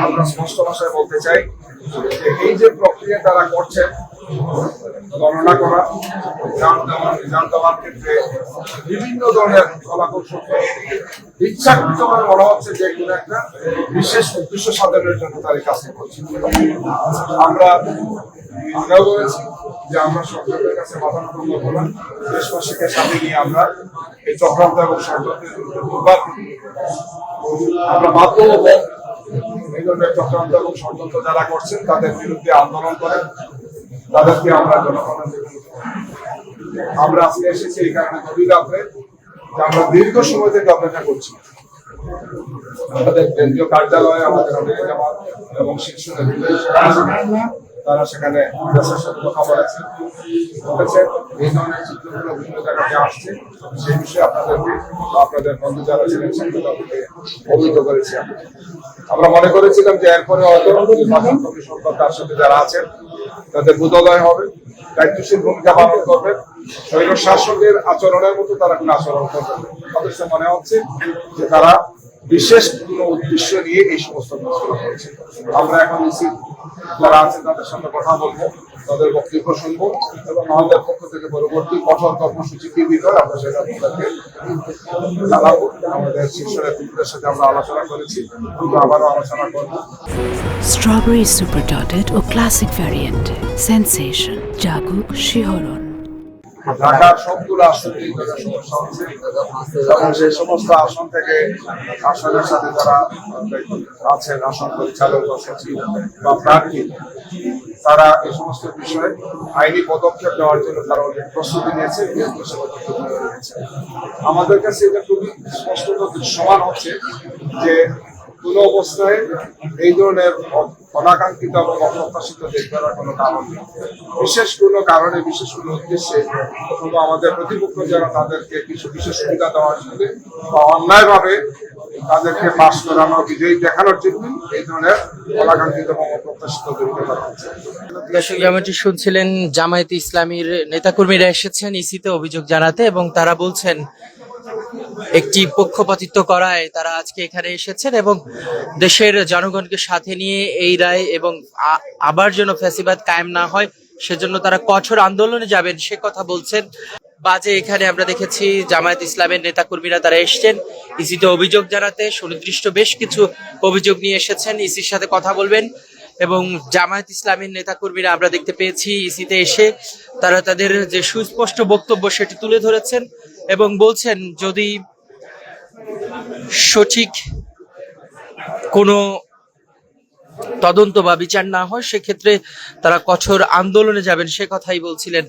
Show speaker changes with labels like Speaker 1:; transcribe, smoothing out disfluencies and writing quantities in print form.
Speaker 1: আমরা স্পষ্ট ভাষায় বলতে চাই যে এই যে প্রক্রিয়া তারা করছেন, গণনা করা, রিজাল্ট দেওয়ার ক্ষেত্রে বিভিন্ন ধরনের কলাকৌশল, ইচ্ছাকৃতভাবে বলা হচ্ছে যে কোনো একটা বিশেষ উদ্দেশ্য সাধনের জন্য তারা এই কাজটি করছে। আমরা আগেও বলেছি যে আমরা সরকারের কাছে বাধা করবো না, দেশবাসীকে সাথে নিয়ে আমরা এই চক্রান্ত এবং ষড়যন্ত্রের আমরা বাধ্য হব এই ধরনের চক্রান্ত এবং ষড়যন্ত্র যারা করছেন তাদের বিরুদ্ধে আন্দোলন করেন, তাদেরকে আমরা জনগণের আমরা আজকে এসেছি এই কারণে গভীর রাত্রে যে আমরা দীর্ঘ সময় থেকে অপেক্ষা করছি। আমাদের কেন্দ্রীয় কার্যালয়ে আমাদের অনেক জামাত এবং শীর্ষ নেতৃত্ব তারা সেখানে দেশের সাথে কথা বলেছেন, এই ধরনের চিত্রগুলো বিভিন্ন জায়গাতে আসছে, সেই বিষয়ে আপনাদের বন্ধু যারা ছিলেন সেগুলোকে অবহিত করেছি। আমরা মনে করেছিলাম যে এরপরে হয়তো নির্বাচন কমিশন তার সাথে যারা আছেন তাদের বোধোদয় হবে, দায়িত্বশীল ভূমিকা পালন করবেন, স্বৈর শাসকের আচরণের মতো তারা কোনো আচরণ করবেন। তাদের মনে হচ্ছে যে তারা বিশেষ কোনো উদ্দেশ্য নিয়ে এই সমস্ত কাজগুলো করছে। আমরা এখন নিশ্চিত যারা আছেন তাদের সাথে কথা বলবো, তাদের বক্তব্য শুনবো এবং আমাদের পক্ষ থেকে পরবর্তী কঠোর কর্মসূচি কি বিষয় আমরা সেটা আপনাদেরকে জানাবো। আমাদের শীর্ষ নেতৃত্বের সাথে আমরা আলোচনা করেছি, আমরা আবারও আলোচনা করবো।
Speaker 2: স্ট্রবেরি সুপার ডটেড ও ক্লাসিক ভ্যারিয়েন্ট সেন্সেশন জাগুক শিহরণ।
Speaker 1: ঢাকার সবগুলো আসন সমস্যা হচ্ছে এবং সেই সমস্ত আসন থেকে আসনের সাথে যারা আছেন, আসন পরিচালক বা সচিব বা প্রার্থী, তারা এই সমস্ত বিষয়ে আইনি পদক্ষেপ নেওয়ার জন্য তারা অনেক প্রস্তুতি নিয়েছে। আমাদের কাছে এটা খুবই স্পষ্ট সমান হচ্ছে যে কোন অবস্থায় এই ধরনের অনাকাঙ্ক্ষিত এবং অপ্রত্যাশিত দেশ করার কোনো কারণ নেই। বিশেষ কোনো কারণে, বিশেষ কোনো উদ্দেশ্যে অথবা আমাদের প্রতিপক্ষ যারা তাদেরকে কিছু বিশেষ সুবিধা দেওয়ার জন্য বা অন্যায়ভাবে তাদেরকে পাশ করানো, বিজয়ী দেখানোর জন্য এই ধরনের অনাকাঙ্ক্ষিত এবং অপ্রত্যাশিত তৈরি করা হচ্ছে।
Speaker 3: দর্শক, যেমনটি শুনছিলেন, জামায়াতে ইসলামীর নেতাকর্মীরা এসেছেন ইসিতে অভিযোগ জানাতে এবং তারা বলছেন একটি পক্ষপাতিত্ব করায় তারা আজকে এখানে এসেছেন এবং দেশের জনগণকে সাথে নিয়ে এই রায় এবং আবার যেন ফ্যাসিবাদ কায়েম না হয় সেজন্য তারা কঠোর আন্দোলনে যাবেন সে কথা বলছেন। বাজে এখানে আমরা দেখেছি জামায়াত ইসলামের নেতাকর্মীরা তারা এসেছেন ইসিতে অভিযোগ জানাতে, সুনির্দিষ্ট বেশ কিছু অভিযোগ নিয়ে এসেছেন, ইসির সাথে কথা বলবেন এবং জামায়াত ইসলামের নেতাকর্মীরা আমরা দেখতে পেয়েছি ইসিতে এসে তারা তাদের যে সুস্পষ্ট বক্তব্য সেটি তুলে ধরেছেন এবং বলছেন যদি সঠিক কোনো তদন্ত বা বিচার না হয় সেক্ষেত্রে তারা কঠোর আন্দোলনে যাবেন সে কথাই বলছিলেন।